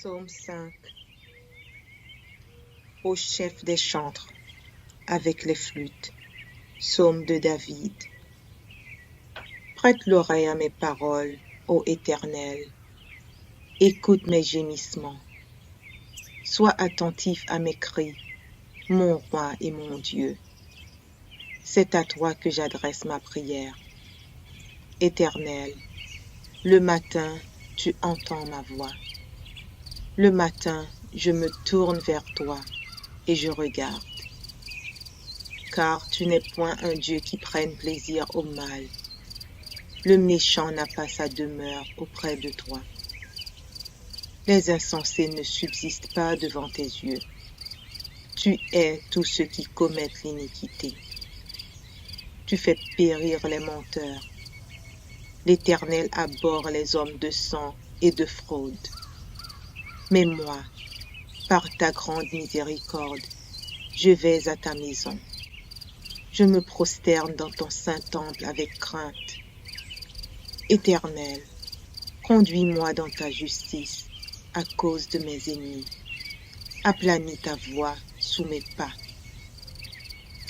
Psaume 5. Ô chef des chantres, avec les flûtes. Psaume de David. Prête l'oreille à mes paroles, ô Éternel. Écoute mes gémissements. Sois attentif à mes cris, mon roi et mon Dieu. C'est à toi que j'adresse ma prière. Éternel, le matin, tu entends ma voix. Le matin, je me tourne vers toi et je regarde. Car tu n'es point un Dieu qui prenne plaisir au mal. Le méchant n'a pas sa demeure auprès de toi. Les insensés ne subsistent pas devant tes yeux. Tu hais tous ceux qui commettent l'iniquité. Tu fais périr les menteurs. L'Éternel abhorre les hommes de sang et de fraude. Mais moi, par ta grande miséricorde, je vais à ta maison. Je me prosterne dans ton saint temple avec crainte. Éternel, conduis-moi dans ta justice à cause de mes ennemis. Aplanis ta voix sous mes pas,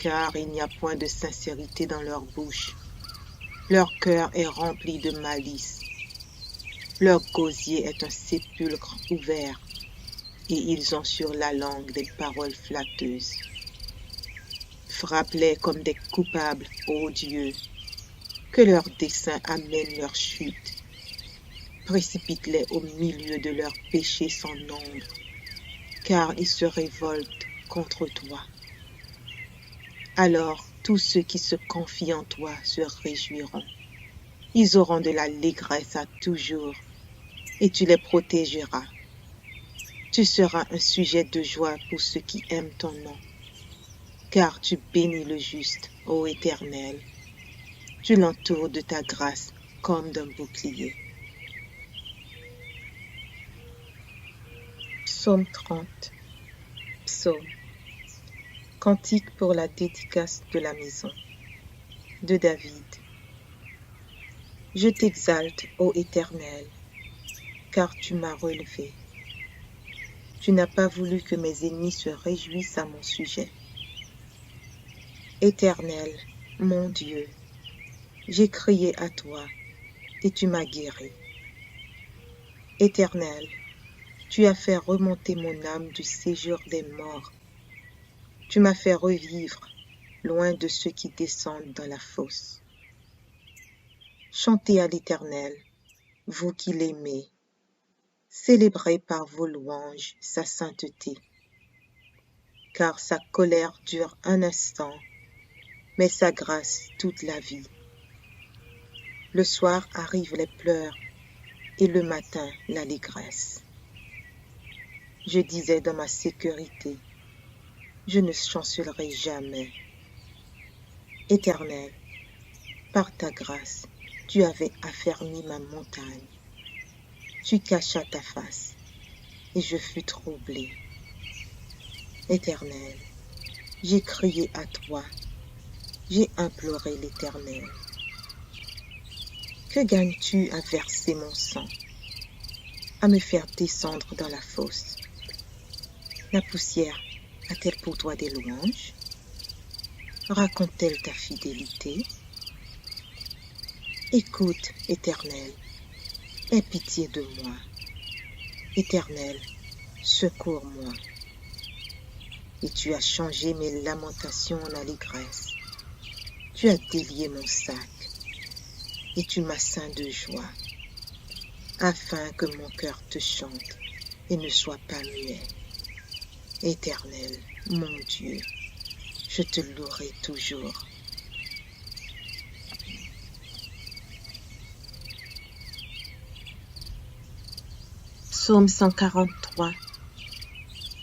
car il n'y a point de sincérité dans leur bouche. Leur cœur est rempli de malice. Leur gosier est un sépulcre ouvert, et ils ont sur la langue des paroles flatteuses. Frappe-les comme des coupables, ô Dieu, que leurs desseins amènent leur chute. Précipite-les au milieu de leurs péchés sans nombre, car ils se révoltent contre toi. Alors tous ceux qui se confient en toi se réjouiront. Ils auront de l'allégresse à toujours, et tu les protégeras. Tu seras un sujet de joie pour ceux qui aiment ton nom, car tu bénis le juste, ô Éternel. Tu l'entoures de ta grâce comme d'un bouclier. Psaume 30. Psaume. Cantique pour la dédicace de la maison. De David. Je t'exalte, ô Éternel, car tu m'as relevé. Tu n'as pas voulu que mes ennemis se réjouissent à mon sujet. Éternel, mon Dieu, j'ai crié à toi, et tu m'as guéri. Éternel, tu as fait remonter mon âme du séjour des morts. Tu m'as fait revivre, loin de ceux qui descendent dans la fosse. Chantez à l'Éternel, vous qui l'aimez. Célébrez par vos louanges sa sainteté. Car sa colère dure un instant, mais sa grâce toute la vie. Le soir arrivent les pleurs, et le matin l'allégresse. Je disais dans ma sécurité, je ne chancellerai jamais. Éternel, par ta grâce, tu avais affermi ma montagne. Tu cachas ta face, et je fus troublé. Éternel, j'ai crié à toi, j'ai imploré l'Éternel. Que gagnes-tu à verser mon sang, à me faire descendre dans la fosse? La poussière a-t-elle pour toi des louanges? Raconte-t-elle ta fidélité? Écoute, Éternel, aie pitié de moi. Éternel, secours-moi. Et tu as changé mes lamentations en allégresse. Tu as délié mon sac, et tu m'as ceint de joie, afin que mon cœur te chante et ne soit pas muet. Éternel, mon Dieu, je te louerai toujours. Psaume 143.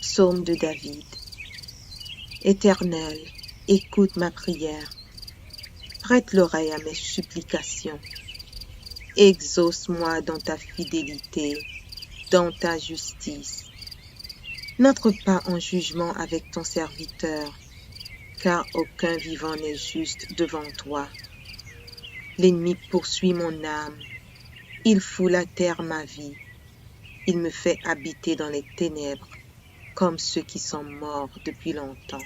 Psaume de David. Éternel, écoute ma prière. Prête l'oreille à mes supplications. Exauce-moi dans ta fidélité, dans ta justice. N'entre pas en jugement avec ton serviteur, car aucun vivant n'est juste devant toi. L'ennemi poursuit mon âme, il foule à terre ma vie. Il me fait habiter dans les ténèbres, comme ceux qui sont morts depuis longtemps.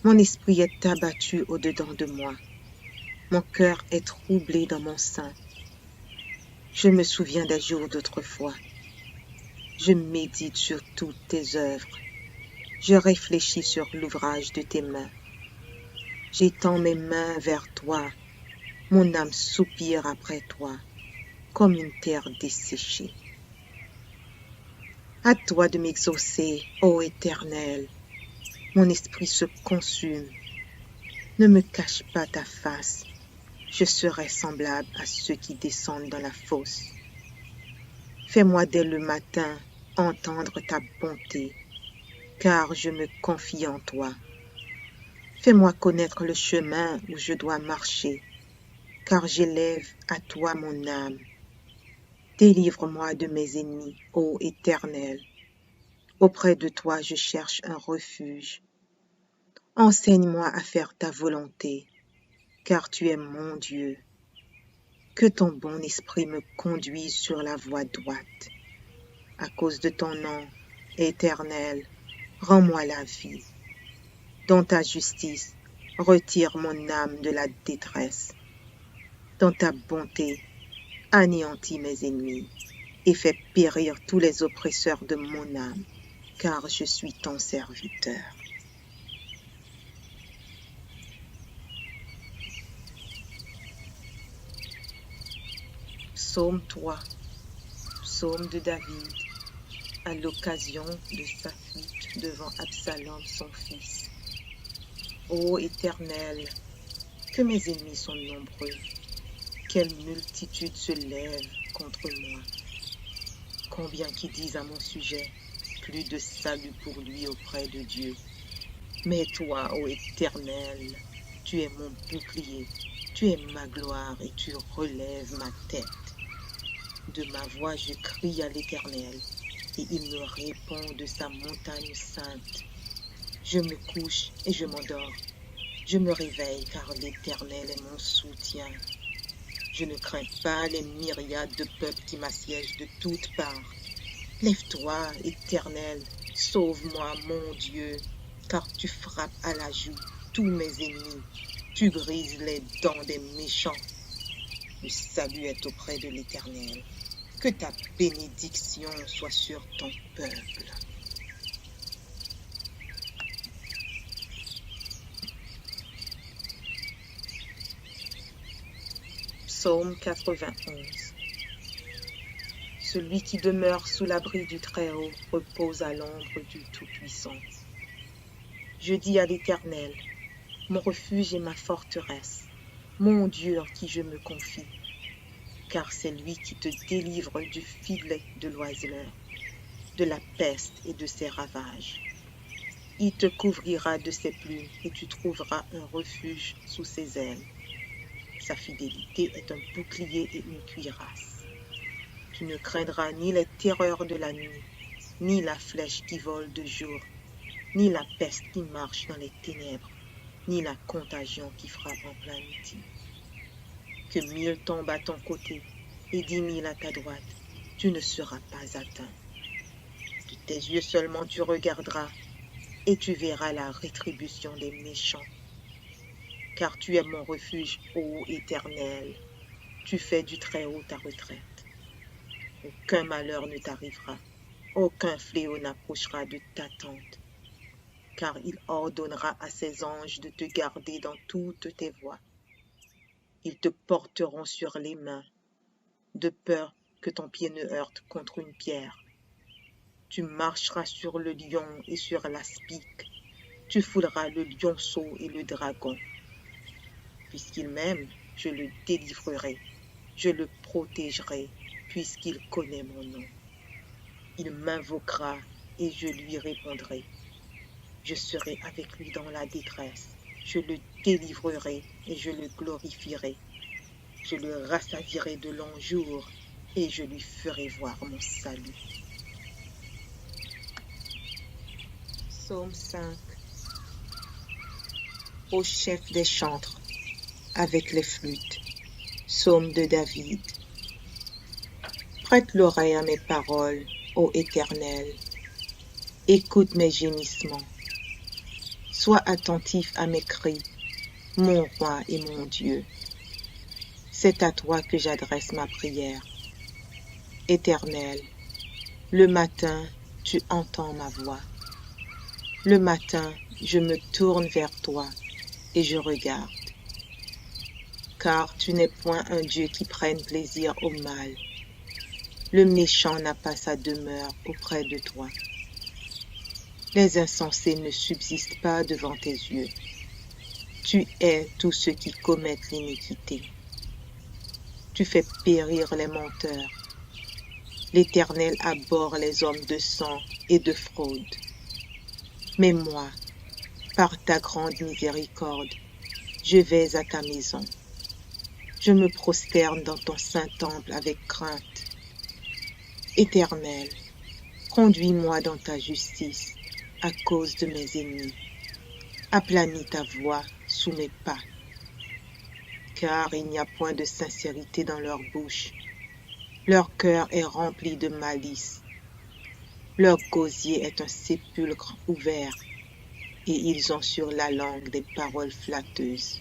Mon esprit est abattu au-dedans de moi. Mon cœur est troublé dans mon sein. Je me souviens des jours d'autrefois. Je médite sur toutes tes œuvres. Je réfléchis sur l'ouvrage de tes mains. J'étends mes mains vers toi. Mon âme soupire après toi, comme une terre desséchée. À toi de m'exaucer, ô Éternel. Mon esprit se consume. Ne me cache pas ta face. Je serai semblable à ceux qui descendent dans la fosse. Fais-moi dès le matin entendre ta bonté, car je me confie en toi. Fais-moi connaître le chemin où je dois marcher, car j'élève à toi mon âme. Délivre-moi de mes ennemis, ô Éternel. Auprès de toi je cherche un refuge. Enseigne-moi à faire ta volonté, car tu es mon Dieu. Que ton bon esprit me conduise sur la voie droite. À cause de ton nom, Éternel, rends-moi la vie. Dans ta justice, retire mon âme de la détresse. Dans ta bonté, anéantis mes ennemis et fais périr tous les oppresseurs de mon âme, car je suis ton serviteur. Psaume 3, psaume de David, à l'occasion de sa fuite devant Absalom son fils. Ô Éternel, que mes ennemis sont nombreux, quelle multitude se lève contre moi. Combien qui disent à mon sujet, plus de salut pour lui auprès de Dieu. Mais toi, ô Éternel, tu es mon bouclier, tu es ma gloire et tu relèves ma tête. De ma voix je crie à l'Éternel, et il me répond de sa montagne sainte. Je me couche et je m'endors. Je me réveille car l'Éternel est mon soutien. Je ne crains pas les myriades de peuples qui m'assiègent de toutes parts. Lève-toi, Éternel, sauve-moi, mon Dieu, car tu frappes à la joue tous mes ennemis. Tu brises les dents des méchants. Le salut est auprès de l'Éternel. Que ta bénédiction soit sur ton peuple. Psaume 91. Celui qui demeure sous l'abri du Très-Haut repose à l'ombre du Tout-Puissant. Je dis à l'Éternel, mon refuge et ma forteresse, mon Dieu en qui je me confie, car c'est lui qui te délivre du filet de l'oiseleur, de la peste et de ses ravages. Il te couvrira de ses plumes et tu trouveras un refuge sous ses ailes. Sa fidélité est un bouclier et une cuirasse. Tu ne craindras ni les terreurs de la nuit, ni la flèche qui vole de jour, ni la peste qui marche dans les ténèbres, ni la contagion qui frappe en plein midi. Que 1000 tombent à ton côté et 10 000 à ta droite, tu ne seras pas atteint. De tes yeux seulement tu regarderas et tu verras la rétribution des méchants. Car tu es mon refuge, ô Éternel, tu fais du Très-Haut ta retraite. Aucun malheur ne t'arrivera, aucun fléau n'approchera de ta tente, car il ordonnera à ses anges de te garder dans toutes tes voies. Ils te porteront sur les mains, de peur que ton pied ne heurte contre une pierre. Tu marcheras sur le lion et sur l'aspic, tu fouleras le lionceau et le dragon. Puisqu'il m'aime, je le délivrerai, je le protégerai, puisqu'il connaît mon nom. Il m'invoquera et je lui répondrai. Je serai avec lui dans la détresse. Je le délivrerai et je le glorifierai. Je le rassasirai de longs jours et je lui ferai voir mon salut. Psaume 5. Au chef des chantres, avec les flûtes. Psaume de David. Prête l'oreille à mes paroles, ô Éternel. Écoute mes gémissements. Sois attentif à mes cris, mon roi et mon Dieu. C'est à toi que j'adresse ma prière. Éternel, le matin, tu entends ma voix. Le matin, je me tourne vers toi et je regarde. Car tu n'es point un Dieu qui prenne plaisir au mal. Le méchant n'a pas sa demeure auprès de toi. Les insensés ne subsistent pas devant tes yeux. Tu hais tous ceux qui commettent l'iniquité. Tu fais périr les menteurs. L'Éternel abhorre les hommes de sang et de fraude. Mais moi, par ta grande miséricorde, je vais à ta maison. Je me prosterne dans ton saint temple avec crainte. Éternel, conduis-moi dans ta justice à cause de mes ennemis. Aplanis ta voix sous mes pas. Car il n'y a point de sincérité dans leur bouche. Leur cœur est rempli de malice. Leur gosier est un sépulcre ouvert, et ils ont sur la langue des paroles flatteuses.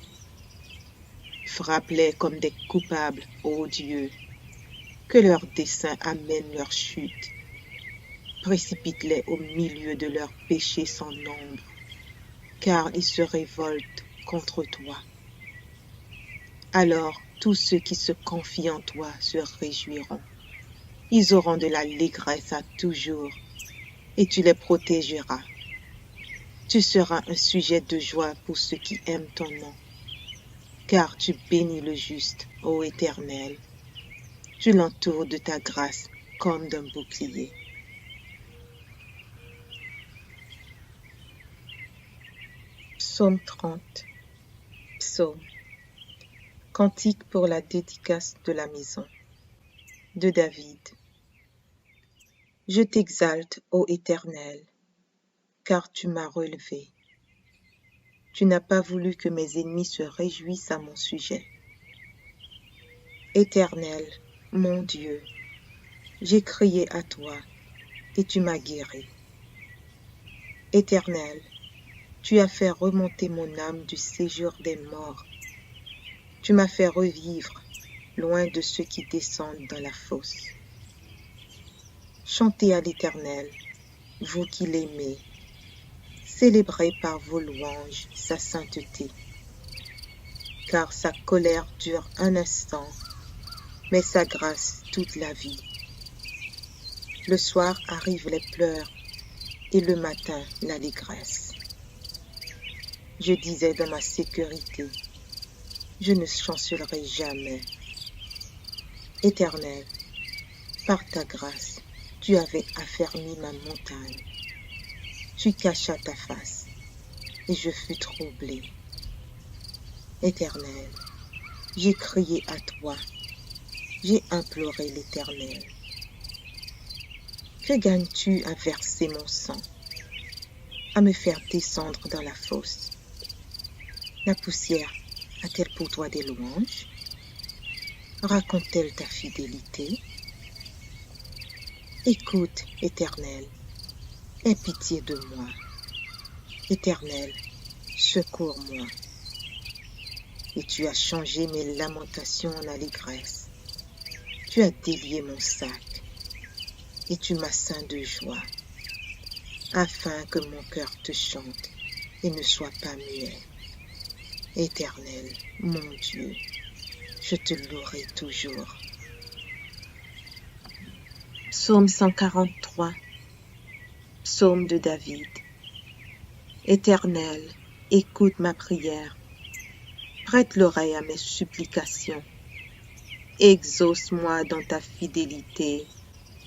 Frappe-les comme des coupables, ô Dieu, que leurs desseins amènent leur chute. Précipite-les au milieu de leurs péchés sans nombre, car ils se révoltent contre toi. Alors tous ceux qui se confient en toi se réjouiront. Ils auront de l'allégresse à toujours, et tu les protégeras. Tu seras un sujet de joie pour ceux qui aiment ton nom, car tu bénis le juste, ô Éternel. Tu l'entoures de ta grâce comme d'un bouclier. Psaume 30. Psaume. Cantique pour la dédicace de la maison. De David. Je t'exalte, ô Éternel, car tu m'as relevé. Tu n'as pas voulu que mes ennemis se réjouissent à mon sujet. Éternel, mon Dieu, j'ai crié à toi, et tu m'as guéri. Éternel, tu as fait remonter mon âme du séjour des morts. Tu m'as fait revivre, loin de ceux qui descendent dans la fosse. Chantez à l'Éternel, vous qui l'aimez. Célébrez par vos louanges sa sainteté. Car sa colère dure un instant, mais sa grâce toute la vie. Le soir arrivent les pleurs, et le matin l'allégresse. Je disais dans ma sécurité, je ne chancellerai jamais. Éternel, par ta grâce, tu avais affermi ma montagne. Tu cachas ta face, et je fus troublé. Éternel, j'ai crié à toi, j'ai imploré l'Éternel. Que gagnes-tu à verser mon sang, à me faire descendre dans la fosse? La poussière a-t-elle pour toi des louanges? Raconte-t-elle ta fidélité? Écoute, Éternel, aie pitié de moi. Éternel, secours-moi. Et tu as changé mes lamentations en allégresse. Tu as délié mon sac, et tu m'as ceint de joie, afin que mon cœur te chante et ne soit pas muet. Éternel, mon Dieu, je te louerai toujours. Psaume 143. Psaume de David. Éternel, écoute ma prière. Prête l'oreille à mes supplications. Exauce-moi dans ta fidélité,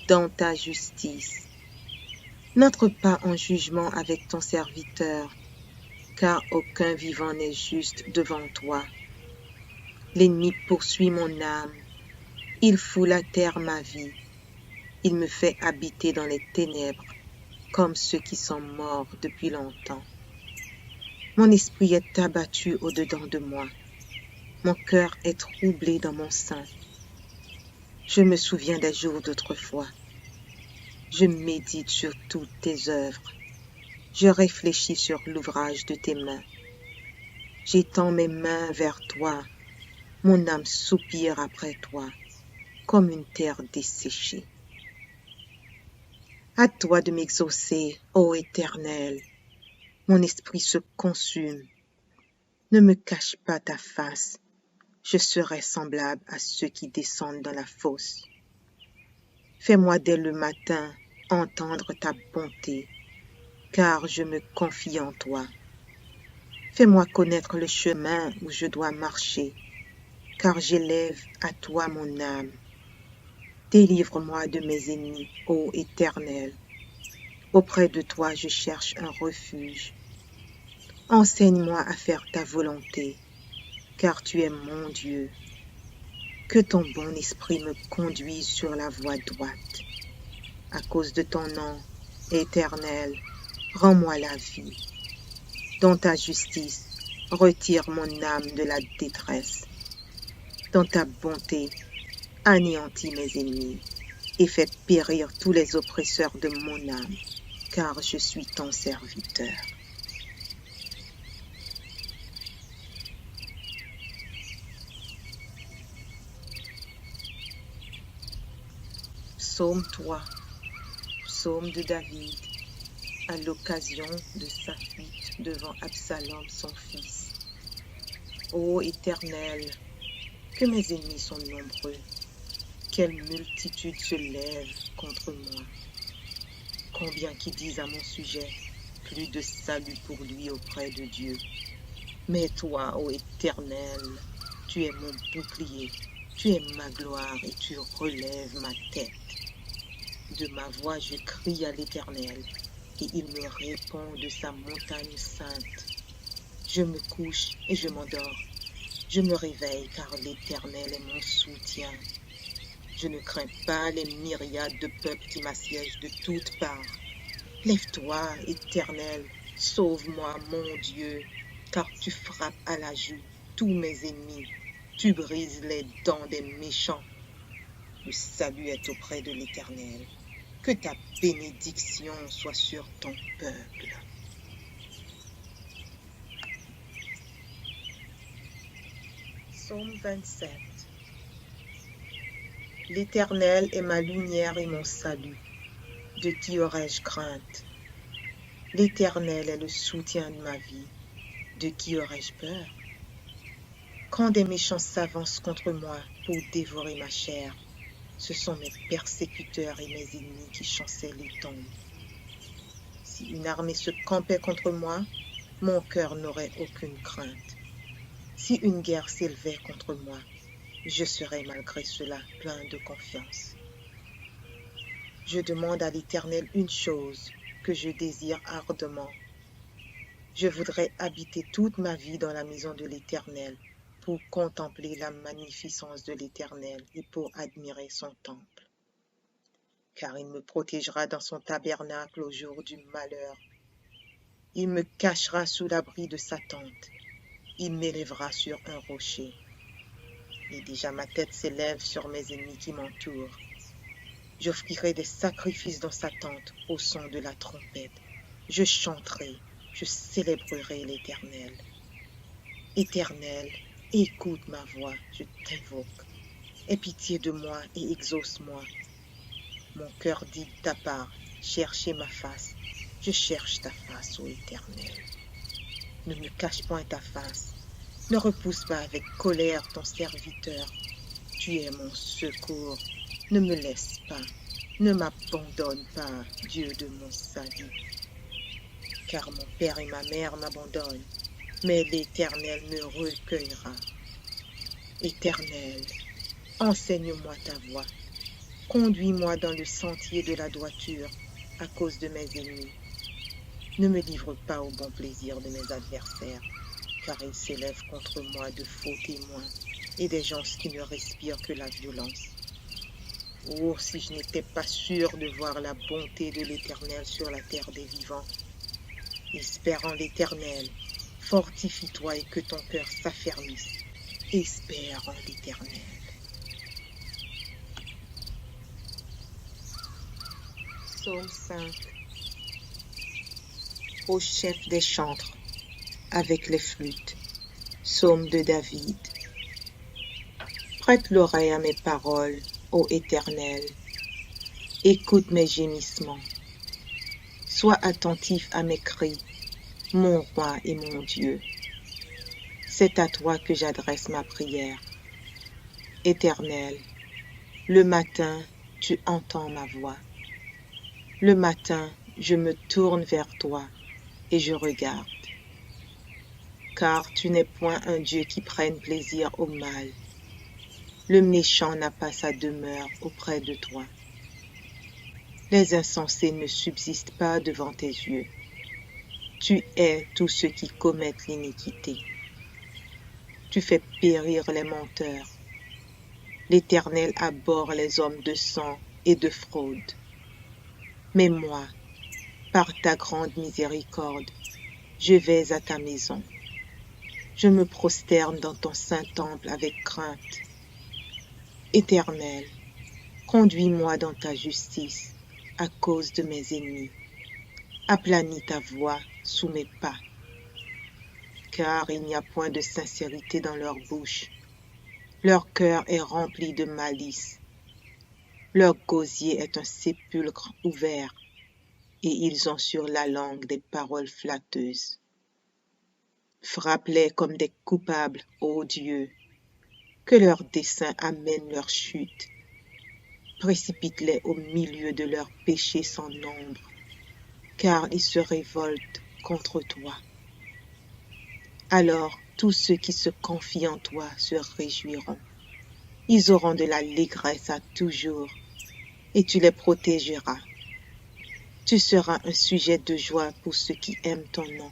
dans ta justice. N'entre pas en jugement avec ton serviteur, car aucun vivant n'est juste devant toi. L'ennemi poursuit mon âme, il foule à terre ma vie, il me fait habiter dans les ténèbres, comme ceux qui sont morts depuis longtemps. Mon esprit est abattu au-dedans de moi, mon cœur est troublé dans mon sein. Je me souviens des jours d'autrefois. Je médite sur toutes tes œuvres. Je réfléchis sur l'ouvrage de tes mains. J'étends mes mains vers toi. Mon âme soupire après toi, comme une terre desséchée. À toi de m'exaucer, ô Éternel. Mon esprit se consume. Ne me cache pas ta face. Je serai semblable à ceux qui descendent dans la fosse. Fais-moi dès le matin entendre ta bonté, car je me confie en toi. Fais-moi connaître le chemin où je dois marcher, car j'élève à toi mon âme. Délivre-moi de mes ennemis, ô Éternel. Auprès de toi je cherche un refuge. Enseigne-moi à faire ta volonté, car tu es mon Dieu. Que ton bon esprit me conduise sur la voie droite. À cause de ton nom, Éternel, rends-moi la vie. Dans ta justice, retire mon âme de la détresse. Dans ta bonté, anéantis mes ennemis et fais périr tous les oppresseurs de mon âme, car je suis ton serviteur. Psaume 3, psaume de David, à l'occasion de sa fuite devant Absalom son fils. Ô Éternel, que mes ennemis sont nombreux, quelle multitude se lève contre moi. Combien qui disent à mon sujet, plus de salut pour lui auprès de Dieu. Mais toi, ô Éternel, tu es mon bouclier, tu es ma gloire et tu relèves ma tête. De ma voix je crie à l'Éternel, et il me répond de sa montagne sainte. Je me couche et je m'endors. Je me réveille car l'Éternel est mon soutien. Je ne crains pas les myriades de peuples qui m'assiègent de toutes parts. Lève-toi, Éternel, sauve-moi, mon Dieu, car tu frappes à la joue tous mes ennemis. Tu brises les dents des méchants. Le salut est auprès de l'Éternel. Que ta bénédiction soit sur ton peuple. Psaume 27. L'Éternel est ma lumière et mon salut. De qui aurais-je crainte? L'Éternel est le soutien de ma vie. De qui aurais-je peur? Quand des méchants s'avancent contre moi pour dévorer ma chair, ce sont mes persécuteurs et mes ennemis qui chancellent et tombent. Si une armée se campait contre moi, mon cœur n'aurait aucune crainte. Si une guerre s'élevait contre moi, je serais malgré cela plein de confiance. Je demande à l'Éternel une chose que je désire ardemment. Je voudrais habiter toute ma vie dans la maison de l'Éternel pour contempler la magnificence de l'Éternel et pour admirer son temple. Car il me protégera dans son tabernacle au jour du malheur. Il me cachera sous l'abri de sa tente. Il m'élèvera sur un rocher. Et déjà ma tête s'élève sur mes ennemis qui m'entourent. J'offrirai des sacrifices dans sa tente au son de la trompette. Je chanterai, je célébrerai l'Éternel. Éternel, écoute ma voix, je t'invoque. Aie pitié de moi et exauce-moi. Mon cœur dit de ta part, cherchez ma face. Je cherche ta face, ô Éternel. Ne me cache point ta face. Ne repousse pas avec colère ton serviteur. Tu es mon secours. Ne me laisse pas. Ne m'abandonne pas, Dieu de mon salut. Car mon père et ma mère m'abandonnent, mais l'Éternel me recueillera. Éternel, enseigne-moi ta voie. Conduis-moi dans le sentier de la droiture à cause de mes ennemis. Ne me livre pas au bon plaisir de mes adversaires, car ils s'élèvent contre moi de faux témoins et des gens qui ne respirent que la violence. Oh, si je n'étais pas sûr de voir la bonté de l'Éternel sur la terre des vivants. Espère en l'Éternel, fortifie-toi et que ton cœur s'affermisse. Espère en l'Éternel. Psaume 5. Au chef des chantres, avec les flûtes. Psaume de David. Prête l'oreille à mes paroles, ô Éternel. Écoute mes gémissements. Sois attentif à mes cris, mon roi et mon Dieu. C'est à toi que j'adresse ma prière. Éternel, le matin, tu entends ma voix. Le matin, je me tourne vers toi et je regarde. Car tu n'es point un Dieu qui prenne plaisir au mal. Le méchant n'a pas sa demeure auprès de toi. Les insensés ne subsistent pas devant tes yeux. Tu hais tous ceux qui commettent l'iniquité. Tu fais périr les menteurs. L'Éternel abhorre les hommes de sang et de fraude. Mais moi, par ta grande miséricorde, je vais à ta maison. Je me prosterne dans ton saint temple avec crainte. Éternel, conduis-moi dans ta justice à cause de mes ennemis. Aplanis ta voix sous mes pas, car il n'y a point de sincérité dans leur bouche. Leur cœur est rempli de malice. Leur gosier est un sépulcre ouvert, et ils ont sur la langue des paroles flatteuses. Frappe-les comme des coupables, ô Dieu, que leurs desseins amènent leur chute. Précipite-les au milieu de leurs péchés sans nombre, car ils se révoltent contre toi. Alors tous ceux qui se confient en toi se réjouiront. Ils auront de l'allégresse à toujours, et tu les protégeras. Tu seras un sujet de joie pour ceux qui aiment ton nom,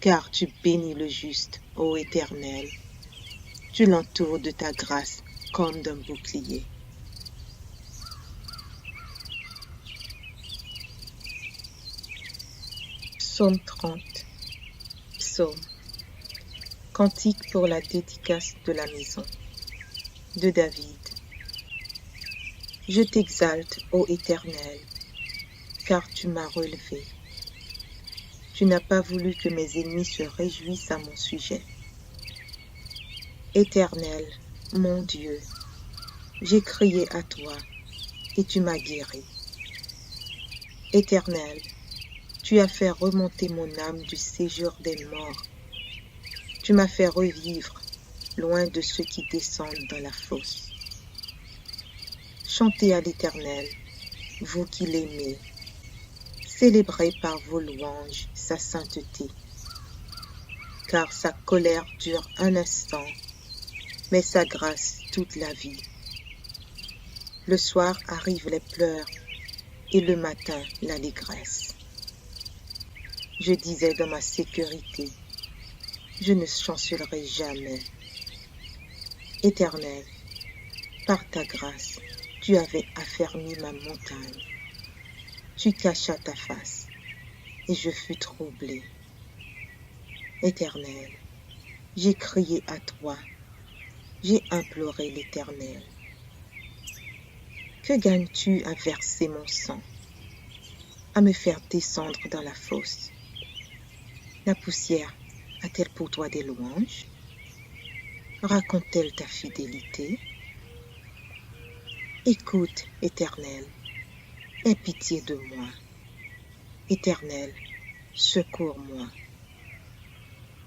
car tu bénis le juste, ô Éternel. Tu l'entoures de ta grâce comme d'un bouclier. Psaume 30. Psaume. Cantique pour la dédicace de la maison. De David. Je t'exalte, ô Éternel, car tu m'as relevé. Tu n'as pas voulu que mes ennemis se réjouissent à mon sujet. Éternel, mon Dieu, j'ai crié à toi et tu m'as guéri. Éternel, tu as fait remonter mon âme du séjour des morts. Tu m'as fait revivre loin de ceux qui descendent dans la fosse. Chantez à l'Éternel, vous qui l'aimez. Célébrez par vos louanges sa sainteté. Car sa colère dure un instant, mais sa grâce toute la vie. Le soir arrivent les pleurs et le matin l'allégresse. Je disais dans ma sécurité, je ne chancellerai jamais. Éternel, par ta grâce, tu avais affermi ma montagne. Tu cachas ta face, et je fus troublé. Éternel, j'ai crié à toi, j'ai imploré l'Éternel. Que gagnes-tu à verser mon sang, à me faire descendre dans la fosse? La poussière a-t-elle pour toi des louanges? Raconte-t-elle ta fidélité? Écoute, Éternel, aie pitié de moi. Éternel, secours-moi.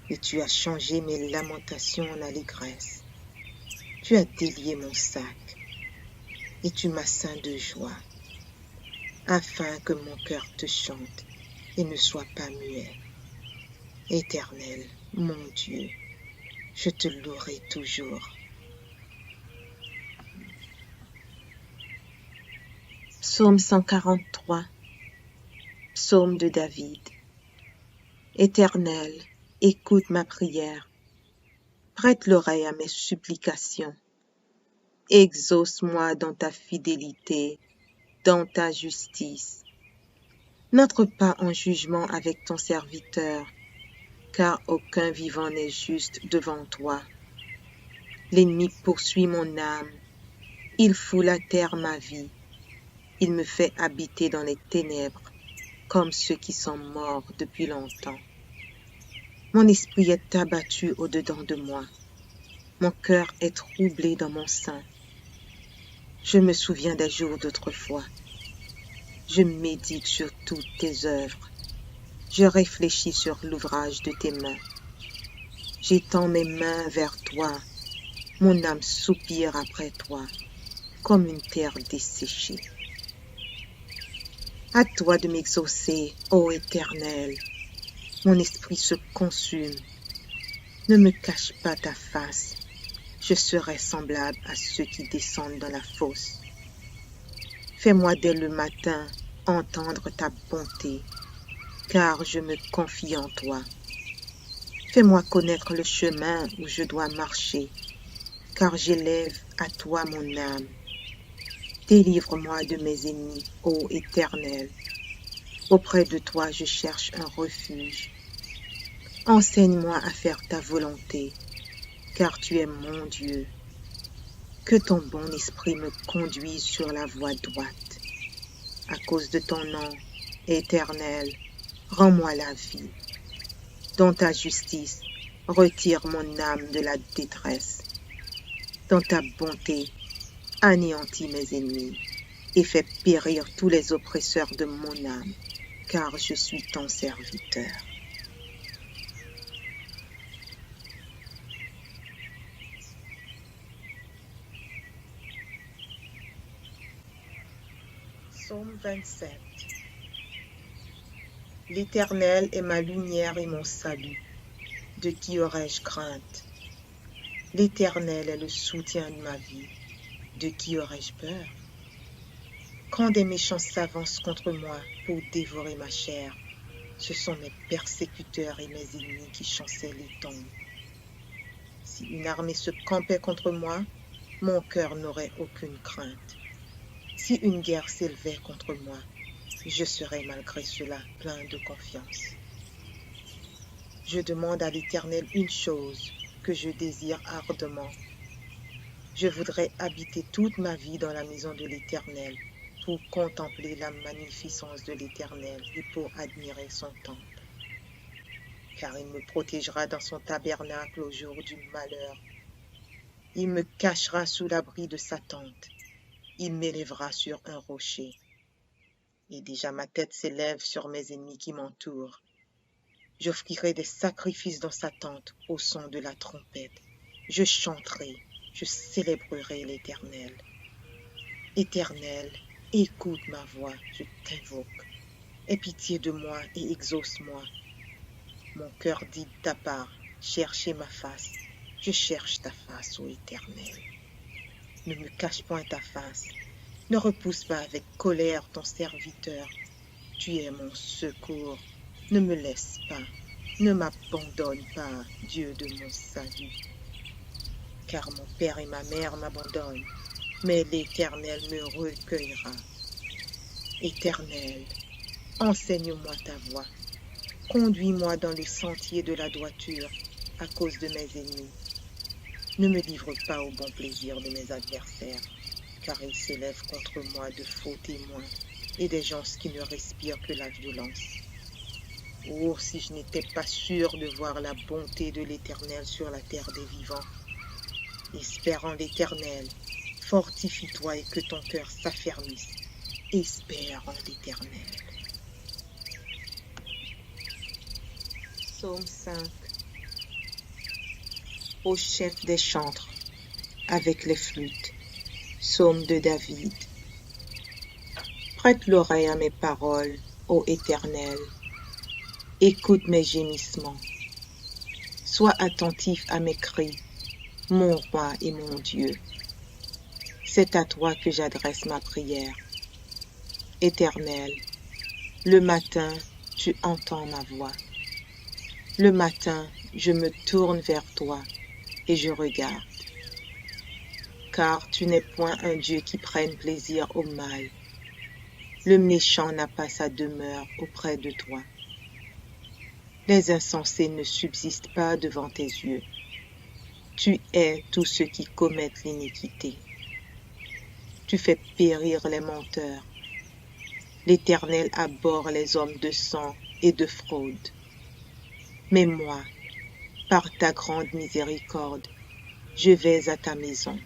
Et tu as changé mes lamentations en allégresse. Tu as délié mon sac, et tu m'as ceint de joie, afin que mon cœur te chante et ne soit pas muet. Éternel, mon Dieu, je te louerai toujours. Psaume 143. Psaume de David. Éternel, écoute ma prière. Prête l'oreille à mes supplications. Exauce-moi dans ta fidélité, dans ta justice. N'entre pas en jugement avec ton serviteur, car aucun vivant n'est juste devant toi. L'ennemi poursuit mon âme, il foule à terre ma vie. Il me fait habiter dans les ténèbres, comme ceux qui sont morts depuis longtemps. Mon esprit est abattu au-dedans de moi. Mon cœur est troublé dans mon sein. Je me souviens des jours d'autrefois. Je médite sur toutes tes œuvres. Je réfléchis sur l'ouvrage de tes mains. J'étends mes mains vers toi. Mon âme soupire après toi, comme une terre desséchée. À toi de m'exaucer, ô Éternel. Mon esprit se consume. Ne me cache pas ta face. Je serai semblable à ceux qui descendent dans la fosse. Fais-moi dès le matin entendre ta bonté, car je me confie en toi. Fais-moi connaître le chemin où je dois marcher, car j'élève à toi mon âme. Délivre-moi de mes ennemis, ô Éternel. Auprès de toi je cherche un refuge. Enseigne-moi à faire ta volonté, car tu es mon Dieu. Que ton bon esprit me conduise sur la voie droite. À cause de ton nom, Éternel, rends-moi la vie. Dans ta justice, retire mon âme de la détresse. Dans ta bonté, anéantis mes ennemis et fais périr tous les oppresseurs de mon âme, car je suis ton serviteur. Psaume 27. L'Éternel est ma lumière et mon salut. De qui aurais-je crainte? L'Éternel est le soutien de ma vie. De qui aurais-je peur? Quand des méchants s'avancent contre moi pour dévorer ma chair, ce sont mes persécuteurs et mes ennemis qui chancellent et tombent. Si une armée se campait contre moi, mon cœur n'aurait aucune crainte. Si une guerre s'élevait contre moi, je serais malgré cela plein de confiance. Je demande à l'Éternel une chose que je désire ardemment. Je voudrais habiter toute ma vie dans la maison de l'Éternel pour contempler la magnificence de l'Éternel et pour admirer son temple. Car il me protégera dans son tabernacle au jour du malheur. Il me cachera sous l'abri de sa tente. Il m'élèvera sur un rocher. Et déjà ma tête s'élève sur mes ennemis qui m'entourent. J'offrirai des sacrifices dans sa tente au son de la trompette. Je chanterai, je célébrerai l'Éternel. Éternel, écoute ma voix, je t'invoque. Aie pitié de moi et exauce-moi. Mon cœur dit de ta part, cherchez ma face. Je cherche ta face, ô Éternel. Ne me cache point ta face. Ne repousse pas avec colère ton serviteur. Tu es mon secours. Ne me laisse pas. Ne m'abandonne pas, Dieu de mon salut. Car mon père et ma mère m'abandonnent, mais l'Éternel me recueillera. Éternel, enseigne-moi ta voie. Conduis-moi dans le sentier de la droiture à cause de mes ennemis. Ne me livre pas au bon plaisir de mes adversaires, car ils s'élèvent contre moi de faux témoins et des gens qui ne respirent que la violence. Oh, si je n'étais pas sûr de voir la bonté de l'Éternel sur la terre des vivants. Espère en l'Éternel, fortifie-toi et que ton cœur s'affermisse. Espère en l'Éternel. Psaume 5. Au chef des chantres, avec les flûtes. Psaume de David. Prête l'oreille à mes paroles, ô Éternel. Écoute mes gémissements. Sois attentif à mes cris, mon roi et mon Dieu. C'est à toi que j'adresse ma prière. Éternel, le matin, tu entends ma voix. Le matin, je me tourne vers toi et je regarde. Car tu n'es point un Dieu qui prenne plaisir au mal. Le méchant n'a pas sa demeure auprès de toi. Les insensés ne subsistent pas devant tes yeux. Tu hais tous ceux qui commettent l'iniquité. Tu fais périr les menteurs L'Éternel abhorre les hommes de sang et de fraude. Mais moi, par ta grande miséricorde, je vais à ta maison.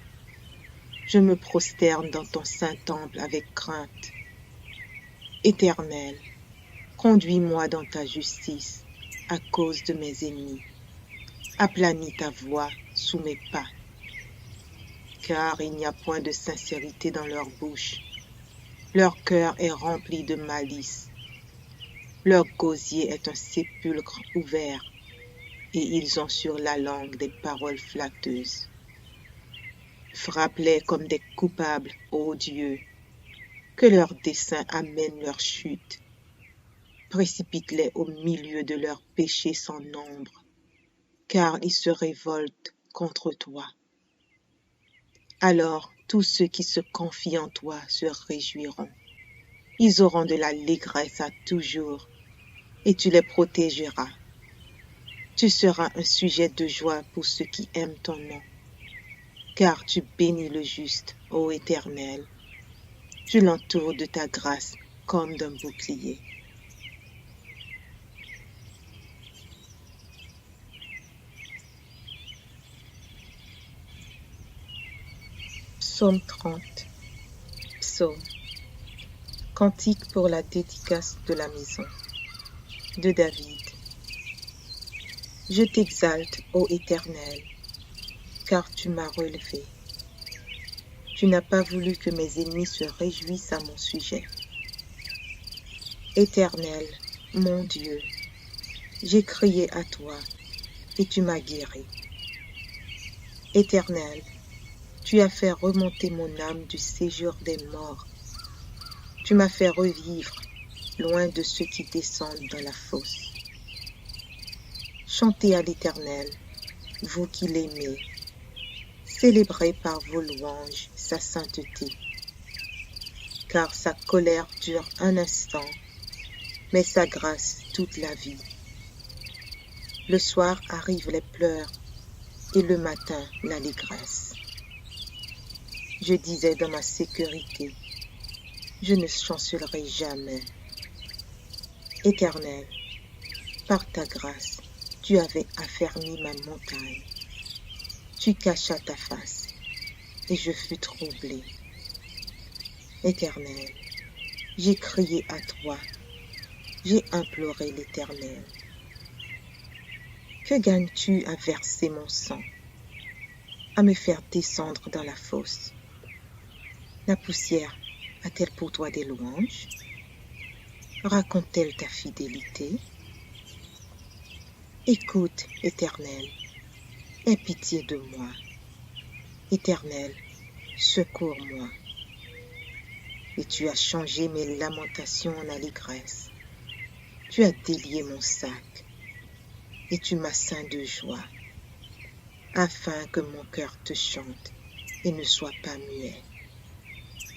Je me prosterne dans ton saint temple avec crainte. Éternel, conduis-moi dans ta justice à cause de mes ennemis. Aplanis ta voix sous mes pas. Car il n'y a point de sincérité dans leur bouche. Leur cœur est rempli de malice. Leur gosier est un sépulcre ouvert, et ils ont sur la langue des paroles flatteuses. Frappe-les comme des coupables, ô Dieu, que leurs desseins amènent leur chute. Précipite-les au milieu de leurs péchés sans nombre, car ils se révoltent contre toi. Alors tous ceux qui se confient en toi se réjouiront. Ils auront de l'allégresse à toujours, et tu les protégeras. Tu seras un sujet de joie pour ceux qui aiment ton nom, car tu bénis le juste, ô Éternel. Tu l'entoures de ta grâce comme d'un bouclier. Psaume 30. Psaume. Cantique pour la dédicace de la maison. De David. Je t'exalte, ô Éternel, car tu m'as relevé. Tu n'as pas voulu que mes ennemis se réjouissent à mon sujet. Éternel, mon Dieu, j'ai crié à toi, et tu m'as guéri. Éternel, tu as fait remonter mon âme du séjour des morts. Tu m'as fait revivre loin de ceux qui descendent dans la fosse. Chantez à l'Éternel, vous qui l'aimez. Célébrez par vos louanges sa sainteté. Car sa colère dure un instant, mais sa grâce toute la vie. Le soir arrivent les pleurs, et le matin l'allégresse. Je disais dans ma sécurité, je ne chancellerai jamais. Éternel, par ta grâce, tu avais affermi ma montagne. Tu cachas ta face, et je fus troublé. Éternel, j'ai crié à toi, j'ai imploré l'Éternel. Que gagnes-tu à verser mon sang, à me faire descendre dans la fosse? La poussière a-t-elle pour toi des louanges? Raconte-t-elle ta fidélité? Écoute, Éternel, aie pitié de moi. Éternel, secours-moi. Et tu as changé mes lamentations en allégresse. Tu as délié mon sac, et tu m'as ceint de joie, afin que mon cœur te chante et ne soit pas muet.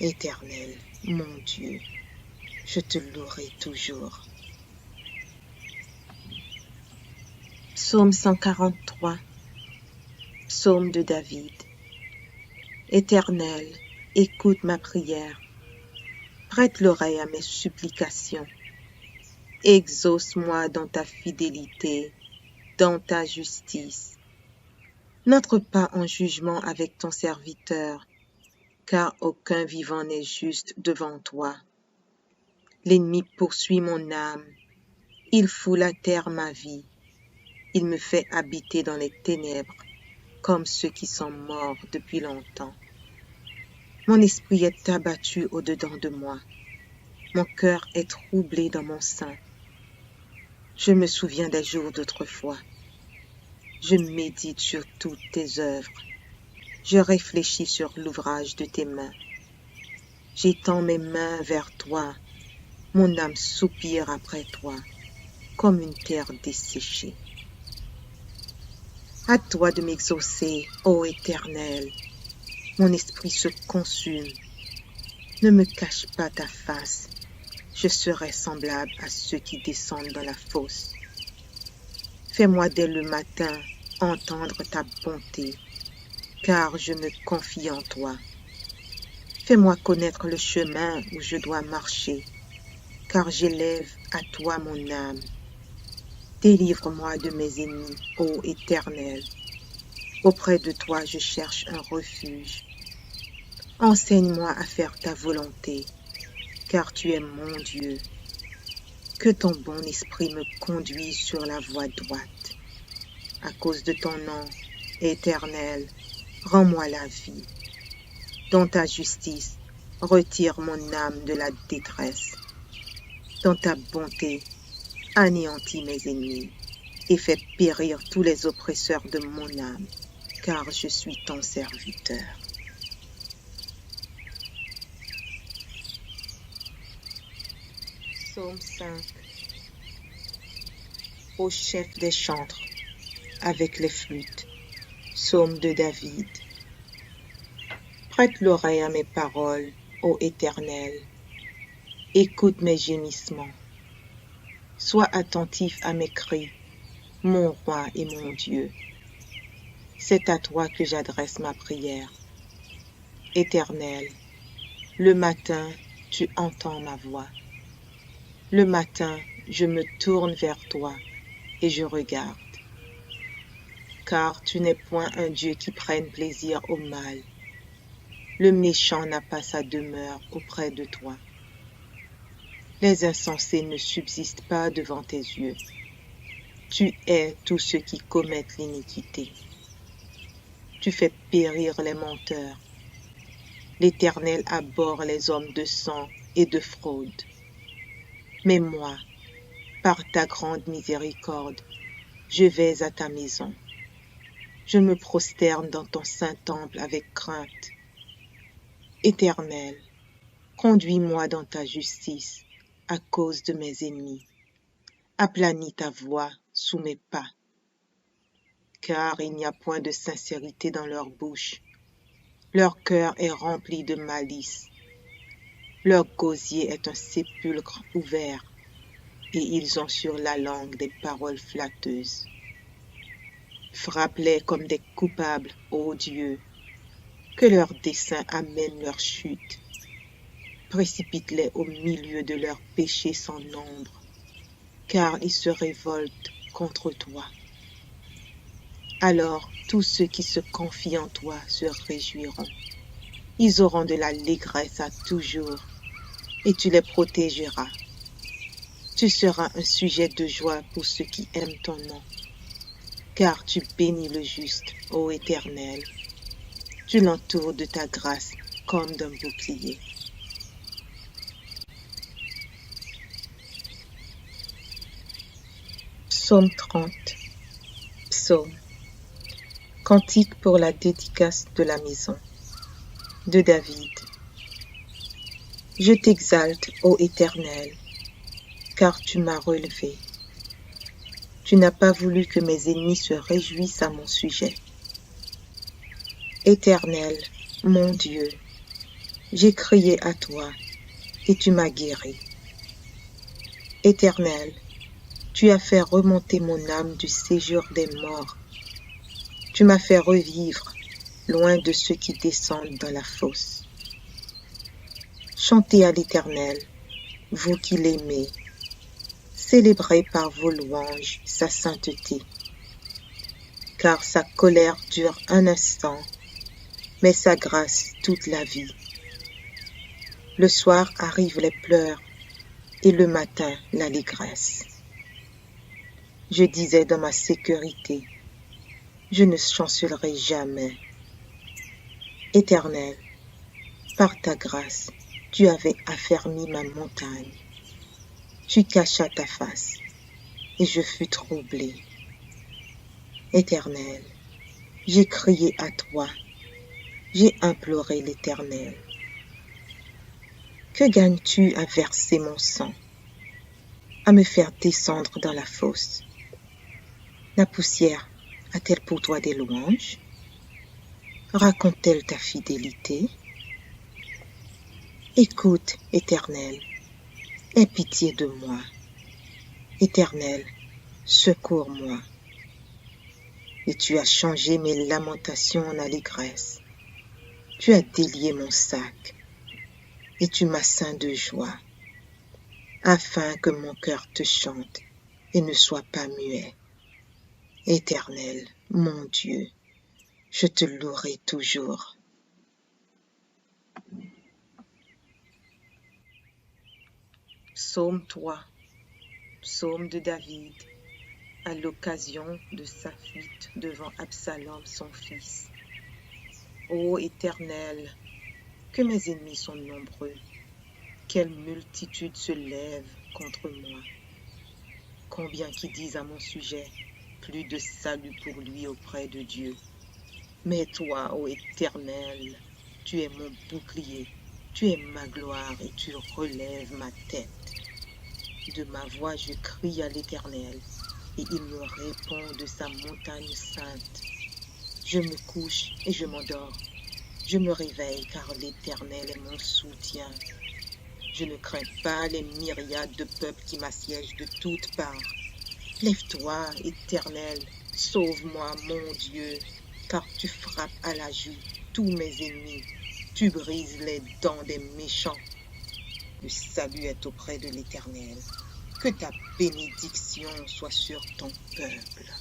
Éternel, mon Dieu, je te louerai toujours. Psaume 143. Psaume de David. Éternel, écoute ma prière. Prête l'oreille à mes supplications. Exauce-moi dans ta fidélité, dans ta justice. N'entre pas en jugement avec ton serviteur, car aucun vivant n'est juste devant toi. L'ennemi poursuit mon âme, il foule à terre ma vie, il me fait habiter dans les ténèbres, comme ceux qui sont morts depuis longtemps. Mon esprit est abattu au-dedans de moi, mon cœur est troublé dans mon sein. Je me souviens des jours d'autrefois, je médite sur toutes tes œuvres, je réfléchis sur l'ouvrage de tes mains. J'étends mes mains vers toi, mon âme soupire après toi, comme une terre desséchée. À toi de m'exaucer, ô Éternel, mon esprit se consume. Ne me cache pas ta face, je serai semblable à ceux qui descendent dans la fosse. Fais-moi dès le matin entendre ta bonté, car je me confie en toi. Fais-moi connaître le chemin où je dois marcher, car j'élève à toi mon âme. Délivre-moi de mes ennemis, ô Éternel. Auprès de toi je cherche un refuge. Enseigne-moi à faire ta volonté, car tu es mon Dieu. Que ton bon esprit me conduise sur la voie droite. À cause de ton nom, Éternel, rends-moi la vie. Dans ta justice, retire mon âme de la détresse. Dans ta bonté, anéantis mes ennemis et fais périr tous les oppresseurs de mon âme, car je suis ton serviteur. Psaume 5. Au chef des chantres, avec les flûtes. Psaume de David. Prête l'oreille à mes paroles, ô Éternel. Écoute mes gémissements. Sois attentif à mes cris, mon roi et mon Dieu. C'est à toi que j'adresse ma prière. Éternel, le matin, tu entends ma voix. Le matin, je me tourne vers toi et je regarde. Car tu n'es point un Dieu qui prenne plaisir au mal. Le méchant n'a pas sa demeure auprès de toi. Les insensés ne subsistent pas devant tes yeux. Tu hais tous ceux qui commettent l'iniquité. Tu fais périr les menteurs. L'Éternel abhorre les hommes de sang et de fraude. Mais moi, par ta grande miséricorde, je vais à ta maison. Je me prosterne dans ton saint temple avec crainte. Éternel, conduis-moi dans ta justice à cause de mes ennemis. Aplanis ta voix sous mes pas. Car il n'y a point de sincérité dans leur bouche. Leur cœur est rempli de malice. Leur gosier est un sépulcre ouvert, et ils ont sur la langue des paroles flatteuses. Frappe-les comme des coupables, ô Dieu, que leurs desseins amènent leur chute. Précipite-les au milieu de leurs péchés sans nombre, car ils se révoltent contre toi. Alors tous ceux qui se confient en toi se réjouiront. Ils auront de l'allégresse à toujours, et tu les protégeras. Tu seras un sujet de joie pour ceux qui aiment ton nom, car tu bénis le juste, ô Éternel. Tu l'entoures de ta grâce comme d'un bouclier. Psaume 30. Psaume. Cantique pour la dédicace de la maison. De David. Je t'exalte, ô Éternel, car tu m'as relevé. Tu n'as pas voulu que mes ennemis se réjouissent à mon sujet. Éternel, mon Dieu, j'ai crié à toi et tu m'as guéri. Éternel, tu as fait remonter mon âme du séjour des morts. Tu m'as fait revivre loin de ceux qui descendent dans la fosse. Chantez à l'Éternel, vous qui l'aimez. Célébrez par vos louanges sa sainteté. Car sa colère dure un instant, mais sa grâce toute la vie. Le soir arrivent les pleurs et le matin l'allégresse. Je disais dans ma sécurité, je ne chancellerai jamais. Éternel, par ta grâce, tu avais affermi ma montagne. Tu cachas ta face, et je fus troublé. Éternel, j'ai crié à toi, j'ai imploré l'Éternel. Que gagnes-tu à verser mon sang, à me faire descendre dans la fosse? La poussière a-t-elle pour toi des louanges? Raconte-t-elle ta fidélité? Écoute, Éternel, aie pitié de moi. Éternel, secours-moi. Et tu as changé mes lamentations en allégresse. Tu as délié mon sac, et tu m'as ceint de joie. afin que mon cœur te chante et ne soit pas muet. Éternel, mon Dieu, je te louerai toujours. Psaume 3, psaume de David, à l'occasion de sa fuite devant Absalom, son fils. Ô Éternel, que mes ennemis sont nombreux, quelle multitude se lève contre moi. Combien qui disent à mon sujet, plus de salut pour lui auprès de Dieu. Mais toi, ô Éternel, tu es mon bouclier, tu es ma gloire et tu relèves ma tête. De ma voix je crie à l'Éternel, et il me répond de sa montagne sainte. Je me couche et je m'endors. Je me réveille car l'Éternel est mon soutien. Je ne crains pas les myriades de peuples qui m'assiègent de toutes parts. Lève-toi, Éternel, sauve-moi, mon Dieu, car tu frappes à la joue tous mes ennemis. Tu brises les dents des méchants. Le salut est auprès de l'Éternel. Que ta bénédiction soit sur ton peuple.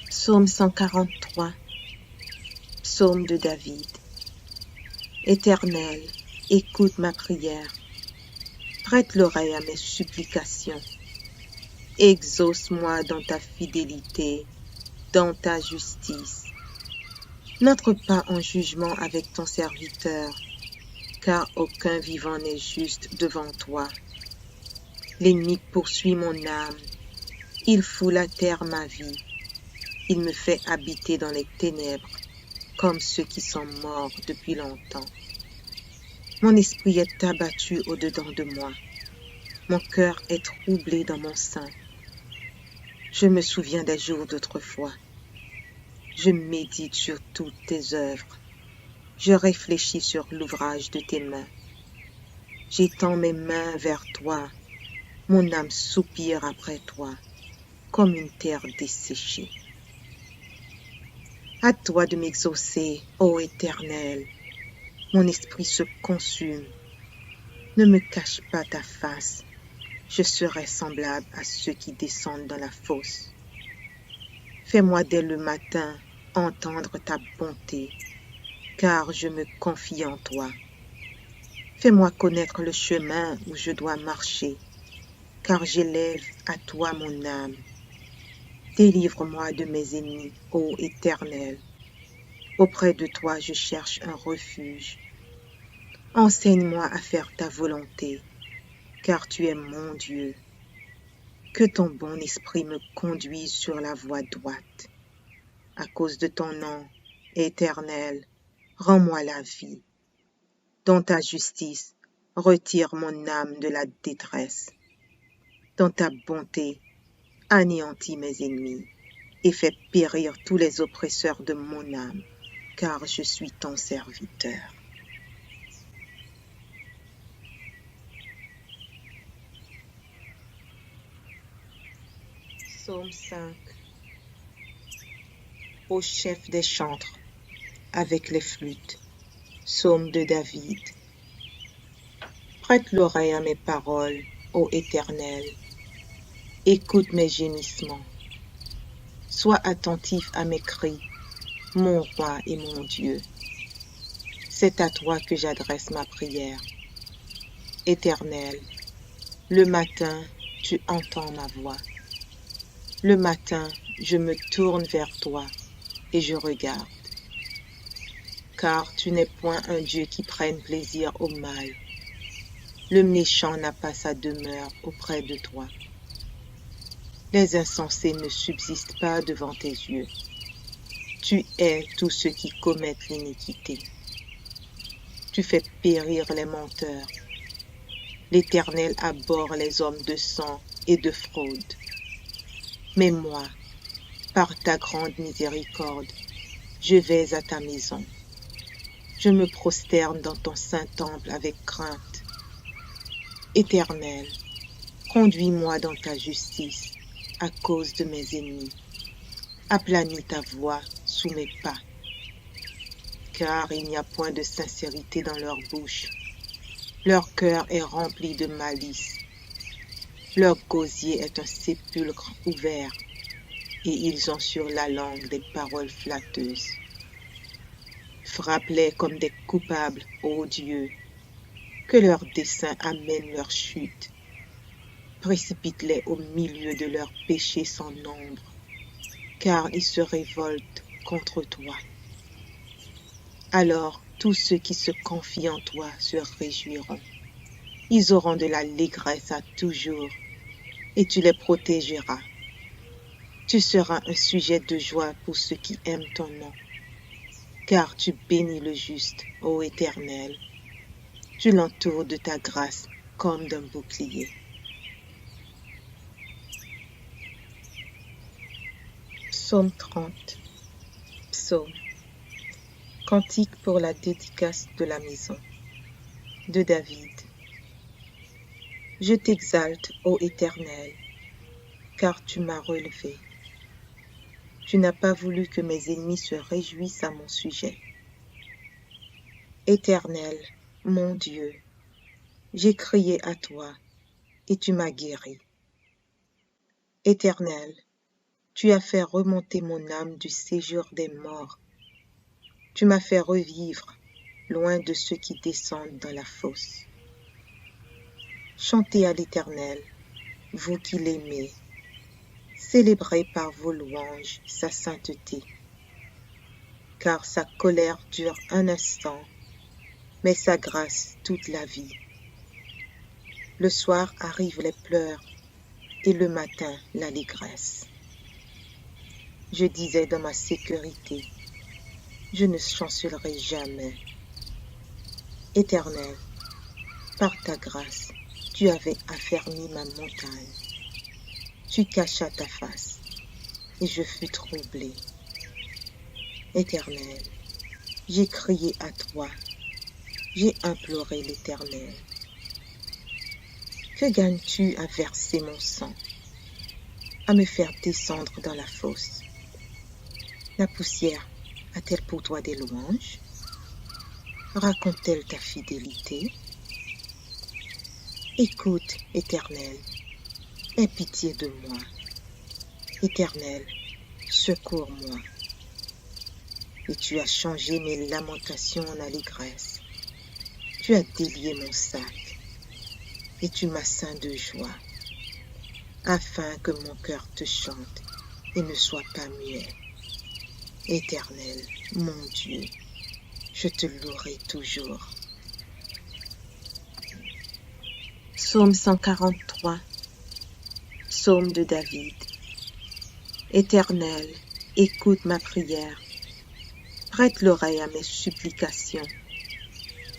Psaume 143, psaume de David. Éternel, écoute ma prière. Prête l'oreille à mes supplications. Exauce-moi dans ta fidélité, dans ta justice. N'entre pas en jugement avec ton serviteur, car aucun vivant n'est juste devant toi. L'ennemi poursuit mon âme, il foule à terre ma vie. Il me fait habiter dans les ténèbres, comme ceux qui sont morts depuis longtemps. Mon esprit est abattu au-dedans de moi. Mon cœur est troublé dans mon sein. Je me souviens des jours d'autrefois. Je médite sur toutes tes œuvres. Je réfléchis sur l'ouvrage de tes mains. J'étends mes mains vers toi. Mon âme soupire après toi, comme une terre desséchée. À toi de m'exaucer, ô Éternel. Mon esprit se consume. Ne me cache pas ta face. Je serai semblable à ceux qui descendent dans la fosse. Fais-moi dès le matin entendre ta bonté, car je me confie en toi. Fais-moi connaître le chemin où je dois marcher, car j'élève à toi mon âme. Délivre-moi de mes ennemis, ô Éternel. Auprès de toi je cherche un refuge. Enseigne-moi à faire ta volonté, car tu es mon Dieu. Que ton bon esprit me conduise sur la voie droite. À cause de ton nom, Éternel, rends-moi la vie. Dans ta justice, retire mon âme de la détresse. Dans ta bonté, anéantis mes ennemis et fais périr tous les oppresseurs de mon âme, car je suis ton serviteur. Psaume 5. Au chef des chantres, avec les flûtes. Psaume de David. Prête l'oreille à mes paroles, ô Éternel. Écoute mes gémissements. Sois attentif à mes cris, mon roi et mon Dieu. C'est à toi que j'adresse ma prière. Éternel, le matin, tu entends ma voix. Le matin, je me tourne vers toi et je regarde. Car tu n'es point un Dieu qui prenne plaisir au mal. Le méchant n'a pas sa demeure auprès de toi. Les insensés ne subsistent pas devant tes yeux. Tu hais tous ceux qui commettent l'iniquité. Tu fais périr les menteurs. L'Éternel abhorre les hommes de sang et de fraude. Mais moi, par ta grande miséricorde, je vais à ta maison. Je me prosterne dans ton saint temple avec crainte. Éternel, conduis-moi dans ta justice à cause de mes ennemis. Aplanis ta voie sous mes pas. car il n'y a point de sincérité dans leur bouche. Leur cœur est rempli de malice. Leur gosier est un sépulcre ouvert, et ils ont sur la langue des paroles flatteuses. Frappe-les comme des coupables, ô Dieu, que leurs desseins amènent leur chute. Précipite-les au milieu de leurs péchés sans nombre, car ils se révoltent contre toi. Alors tous ceux qui se confient en toi se réjouiront. Ils auront de l'allégresse à toujours, et tu les protégeras. Tu seras un sujet de joie pour ceux qui aiment ton nom, car tu bénis le juste, ô Éternel. Tu l'entoures de ta grâce comme d'un bouclier. Psaume 30. Psaume. Cantique pour la dédicace de la maison. De David. Je t'exalte, ô Éternel, car tu m'as relevé. Tu n'as pas voulu que mes ennemis se réjouissent à mon sujet. Éternel, mon Dieu, j'ai crié à toi, et tu m'as guéri. Éternel, tu as fait remonter mon âme du séjour des morts. Tu m'as fait revivre, loin de ceux qui descendent dans la fosse. Chantez à l'Éternel, vous qui l'aimez. Célébrez par vos louanges sa sainteté. Car sa colère dure un instant, mais sa grâce toute la vie. Le soir arrivent les pleurs, et le matin l'allégresse. Je disais dans ma sécurité, je ne chancellerai jamais. Éternel, par ta grâce, tu avais affermi ma montagne. Tu cachas ta face, et je fus troublé. Éternel, j'ai crié à toi, j'ai imploré l'Éternel. Que gagnes-tu à verser mon sang, à me faire descendre dans la fosse? La poussière a-t-elle pour toi des louanges? Raconte-t-elle ta fidélité? Écoute, Éternel, aie pitié de moi. Éternel, secours-moi. Et tu as changé mes lamentations en allégresse. Tu as délié mon sac, et tu m'as ceint de joie, afin que mon cœur te chante et ne soit pas muet. Éternel, mon Dieu, je te louerai toujours. Psaume 143. Psaume de David. Éternel, écoute ma prière. Prête l'oreille à mes supplications.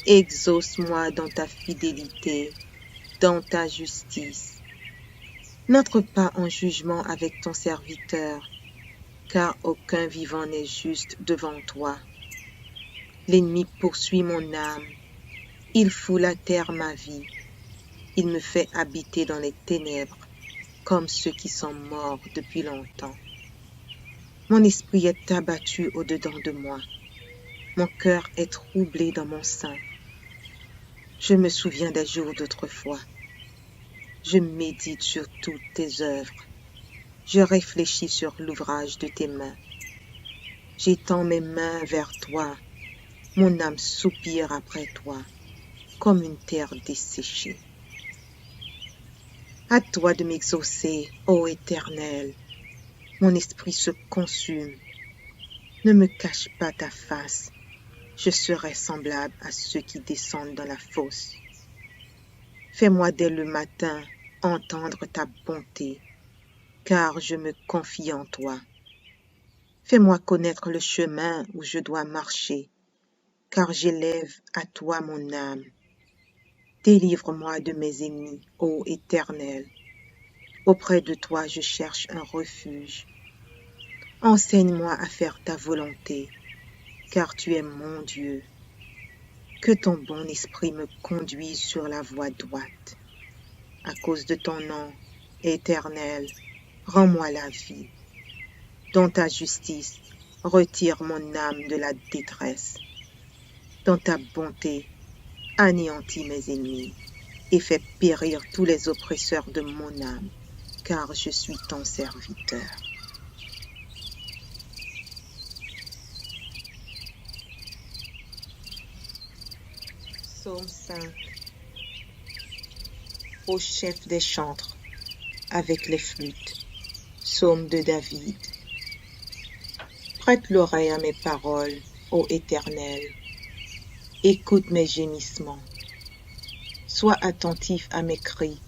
Exauce-moi dans ta fidélité, dans ta justice. N'entre pas en jugement avec ton serviteur, car aucun vivant n'est juste devant toi. L'ennemi poursuit mon âme, il foule à terre ma vie, il me fait habiter dans les ténèbres, comme ceux qui sont morts depuis longtemps. Mon esprit est abattu au-dedans de moi, mon cœur est troublé dans mon sein. Je me souviens des jours d'autrefois, je médite sur toutes tes œuvres. Je réfléchis sur l'ouvrage de tes mains. J'étends mes mains vers toi. Mon âme soupire après toi, comme une terre desséchée. À toi de m'exaucer, ô Éternel. Mon esprit se consume. Ne me cache pas ta face. Je serai semblable à ceux qui descendent dans la fosse. Fais-moi dès le matin entendre ta bonté, car je me confie en toi. Fais-moi connaître le chemin où je dois marcher, car j'élève à toi mon âme. Délivre-moi de mes ennemis, ô Éternel. Auprès de toi je cherche un refuge. Enseigne-moi à faire ta volonté, car tu es mon Dieu. Que ton bon esprit me conduise sur la voie droite. À cause de ton nom, Éternel, rends-moi la vie. Dans ta justice, retire mon âme de la détresse. Dans ta bonté, anéantis mes ennemis et fais périr tous les oppresseurs de mon âme, car je suis ton serviteur. Psaume 5. Ô chef des chantres, avec les flûtes. Psaume de David. Prête l'oreille à mes paroles, ô Éternel. Écoute mes gémissements. Sois attentif à mes cris,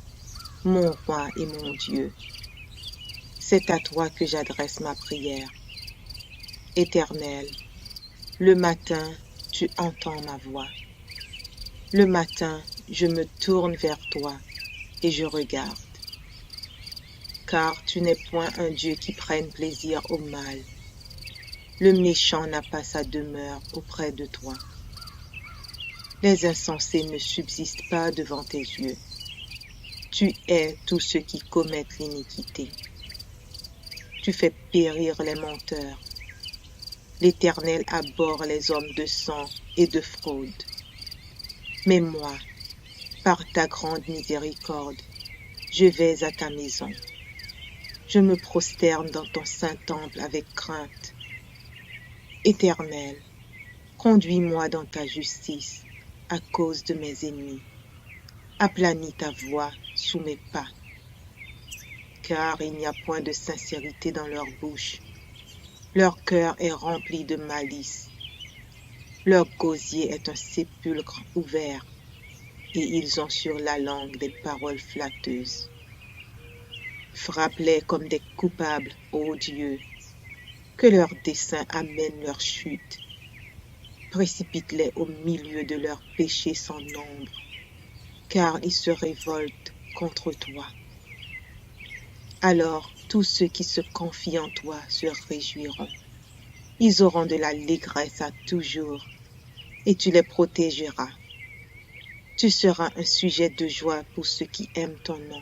mon roi et mon Dieu. C'est à toi que j'adresse ma prière. Éternel, le matin, tu entends ma voix. Le matin, je me tourne vers toi et je regarde. Car tu n'es point un Dieu qui prenne plaisir au mal. Le méchant n'a pas sa demeure auprès de toi. Les insensés ne subsistent pas devant tes yeux. Tu hais tous ceux qui commettent l'iniquité. Tu fais périr les menteurs. L'Éternel abhorre les hommes de sang et de fraude. Mais moi, par ta grande miséricorde, je vais à ta maison. Je me prosterne dans ton saint temple avec crainte. Éternel, conduis-moi dans ta justice à cause de mes ennemis. Aplanis ta voix sous mes pas. Car il n'y a point de sincérité dans leur bouche. Leur cœur est rempli de malice. Leur gosier est un sépulcre ouvert, et ils ont sur la langue des paroles flatteuses. Frappe-les comme des coupables, ô Dieu, que leurs desseins amènent leur chute. Précipite-les au milieu de leurs péchés sans nombre, car ils se révoltent contre toi. Alors tous ceux qui se confient en toi se réjouiront. Ils auront de l'allégresse à toujours, et tu les protégeras. Tu seras un sujet de joie pour ceux qui aiment ton nom,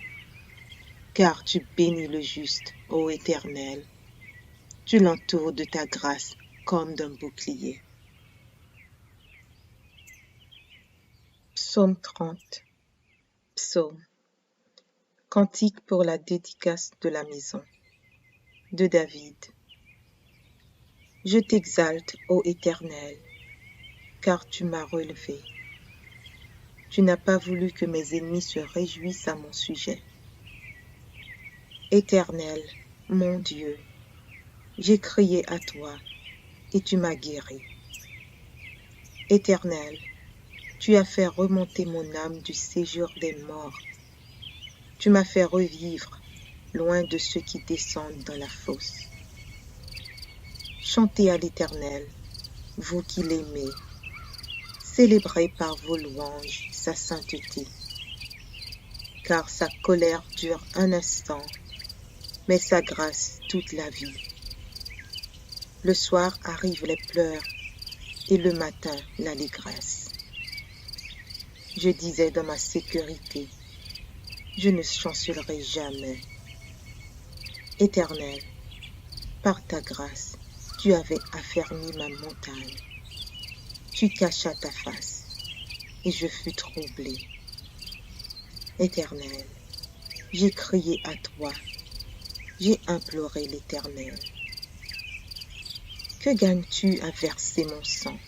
car tu bénis le juste, ô Éternel. Tu l'entoures de ta grâce comme d'un bouclier. Psaume 30. Psaume. Cantique pour la dédicace de la maison. De David. Je t'exalte, ô Éternel, car tu m'as relevé. Tu n'as pas voulu que mes ennemis se réjouissent à mon sujet. Éternel, mon Dieu, j'ai crié à toi et tu m'as guéri. Éternel, tu as fait remonter mon âme du séjour des morts. Tu m'as fait revivre loin de ceux qui descendent dans la fosse. Chantez à l'Éternel, vous qui l'aimez. Célébrez par vos louanges sa sainteté. Car sa colère dure un instant, mais sa grâce toute la vie. Le soir arrivent les pleurs et le matin l'allégresse. Je disais dans ma sécurité, je ne chancellerai jamais. Éternel, par ta grâce, tu avais affermi ma montagne. Tu cachas ta face, et je fus troublé. Éternel, j'ai crié à toi, j'ai imploré l'Éternel. Que gagnes-tu à verser mon sang,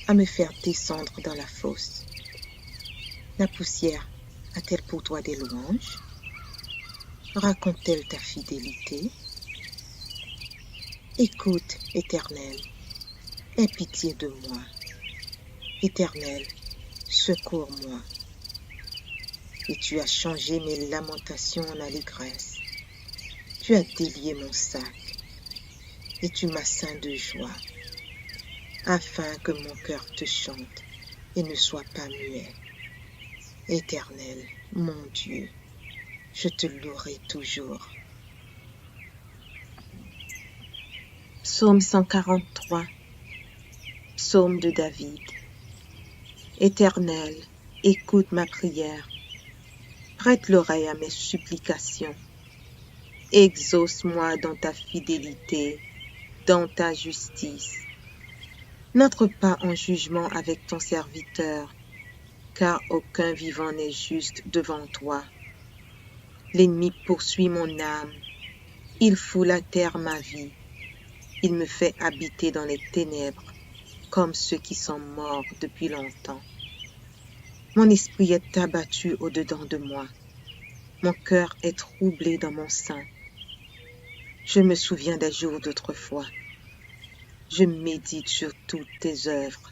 à me faire descendre dans la fosse? La poussière a-t-elle pour toi des louanges? Raconte-t-elle ta fidélité? Écoute, Éternel, aie pitié de moi. Éternel, secours-moi. Et tu as changé mes lamentations en allégresse. Tu as délié mon sac, et tu m'as ceint de joie, afin que mon cœur te chante et ne soit pas muet. Éternel, mon Dieu, je te louerai toujours. Psaume 143. Psaume de David. Éternel, écoute ma prière. Prête l'oreille à mes supplications. Exauce-moi dans ta fidélité, dans ta justice. N'entre pas en jugement avec ton serviteur, car aucun vivant n'est juste devant toi. L'ennemi poursuit mon âme, il foule à terre ma vie, il me fait habiter dans les ténèbres, comme ceux qui sont morts depuis longtemps. Mon esprit est abattu au-dedans de moi, mon cœur est troublé dans mon sein. Je me souviens des jours d'autrefois, je médite sur toutes tes œuvres,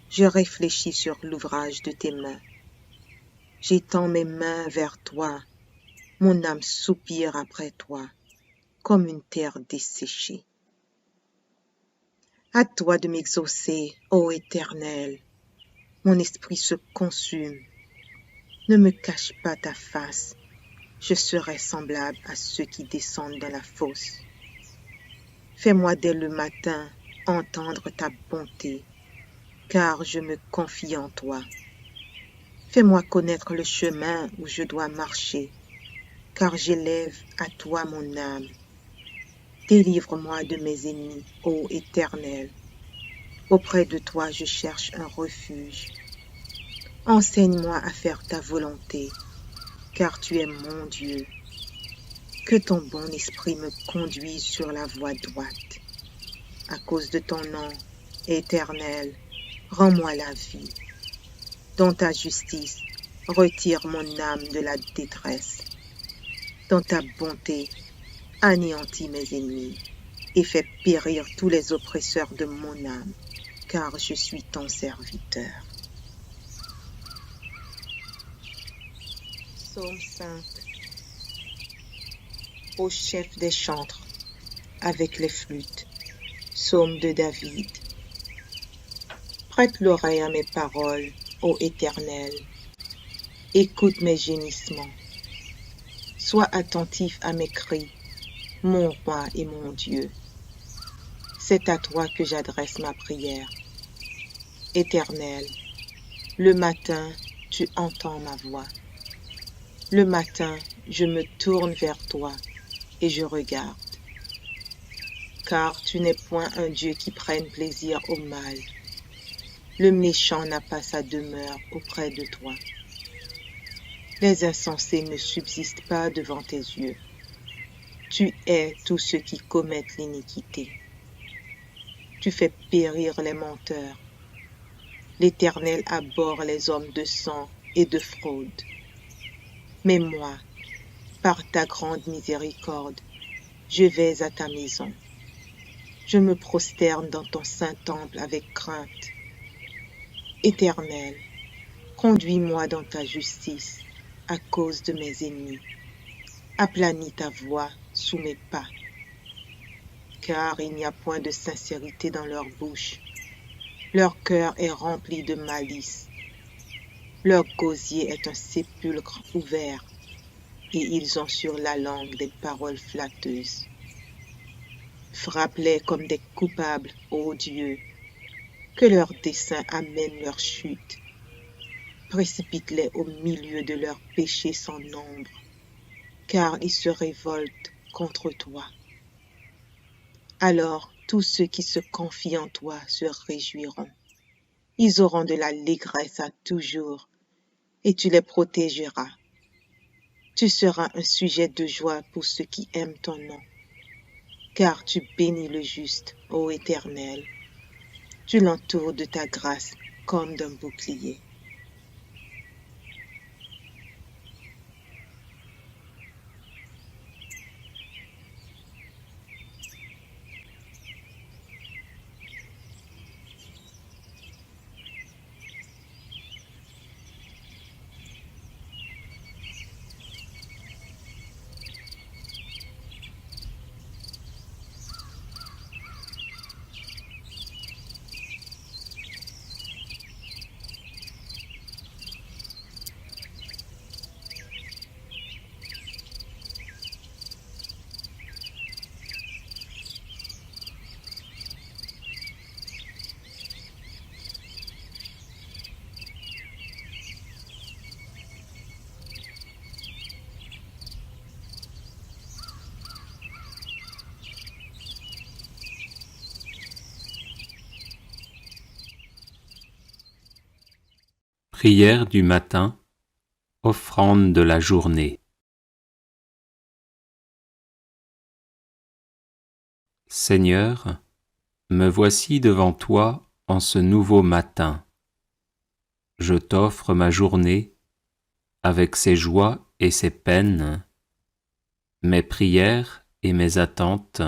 je réfléchis sur l'ouvrage de tes mains. J'étends mes mains vers toi, mon âme soupire après toi, comme une terre desséchée. À toi de m'exaucer, ô Éternel, mon esprit se consume. Ne me cache pas ta face, je serai semblable à ceux qui descendent dans la fosse. Fais-moi dès le matin entendre ta bonté, car je me confie en toi. Fais-moi connaître le chemin où je dois marcher, car j'élève à toi mon âme. Délivre-moi de mes ennemis, ô Éternel. Auprès de toi je cherche un refuge. Enseigne-moi à faire ta volonté, car tu es mon Dieu. Que ton bon esprit me conduise sur la voie droite. À cause de ton nom, Éternel, rends-moi la vie. Dans ta justice, retire mon âme de la détresse. Dans ta bonté, anéantis mes ennemis et fais périr tous les oppresseurs de mon âme, car je suis ton serviteur. Psaume 5. Au chef des chantres, avec les flûtes. Psaume de David. Prête l'oreille à mes paroles, ô Éternel. Écoute mes gémissements. Sois attentif à mes cris, mon roi et mon Dieu. C'est à toi que j'adresse ma prière. Éternel, le matin, tu entends ma voix. Le matin, je me tourne vers toi et je regarde. Car tu n'es point un Dieu qui prenne plaisir au mal. Le méchant n'a pas sa demeure auprès de toi. Les insensés ne subsistent pas devant tes yeux. Tu hais tous ceux qui commettent l'iniquité. Tu fais périr les menteurs. L'Éternel abhorre les hommes de sang et de fraude. Mais moi, par ta grande miséricorde, je vais à ta maison. Je me prosterne dans ton saint temple avec crainte. Éternel, conduis-moi dans ta justice à cause de mes ennemis. Aplanis ta voix sous mes pas, car il n'y a point de sincérité dans leur bouche. Leur cœur est rempli de malice. Leur gosier est un sépulcre ouvert, et ils ont sur la langue des paroles flatteuses. Frappe-les comme des coupables, ô Dieu, que leurs desseins amènent leur chute. Précipite-les au milieu de leurs péchés sans nombre, car ils se révoltent contre toi. Alors tous ceux qui se confient en toi se réjouiront. Ils auront de l'allégresse à toujours, et tu les protégeras. Tu seras un sujet de joie pour ceux qui aiment ton nom, car tu bénis le juste, ô Éternel. Tu l'entoures de ta grâce comme d'un bouclier. Prière du matin, offrande de la journée. Seigneur, me voici devant toi en ce nouveau matin. Je t'offre ma journée avec ses joies et ses peines, mes prières et mes attentes,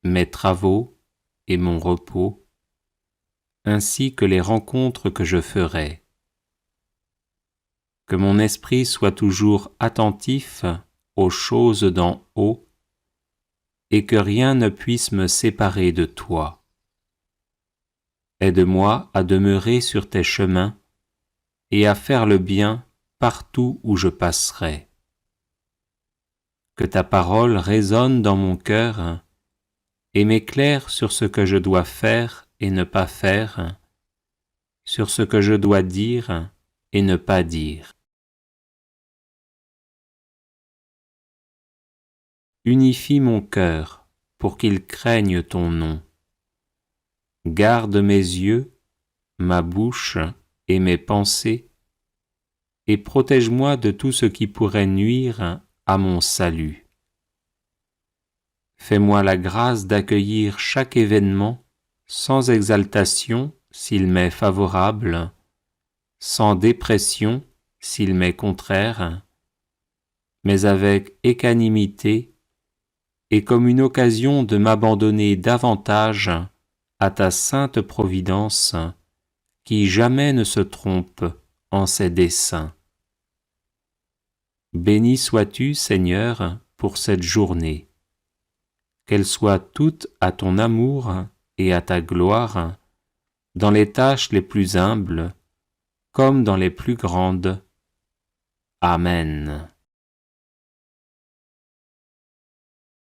mes travaux et mon repos, ainsi que les rencontres que je ferai. Que mon esprit soit toujours attentif aux choses d'en haut et que rien ne puisse me séparer de toi. Aide-moi à demeurer sur tes chemins et à faire le bien partout où je passerai. Que ta parole résonne dans mon cœur et m'éclaire sur ce que je dois faire et ne pas faire, sur ce que je dois dire et ne pas dire. Unifie mon cœur pour qu'il craigne ton nom. Garde mes yeux, ma bouche et mes pensées, et protège-moi de tout ce qui pourrait nuire à mon salut. Fais-moi la grâce d'accueillir chaque événement sans exaltation s'il m'est favorable, sans dépression s'il m'est contraire, mais avec équanimité et comme une occasion de m'abandonner davantage à ta sainte providence qui jamais ne se trompe en ses desseins. Béni sois-tu, Seigneur, pour cette journée. Qu'elle soit toute à ton amour et à ta gloire, dans les tâches les plus humbles, comme dans les plus grandes. Amen.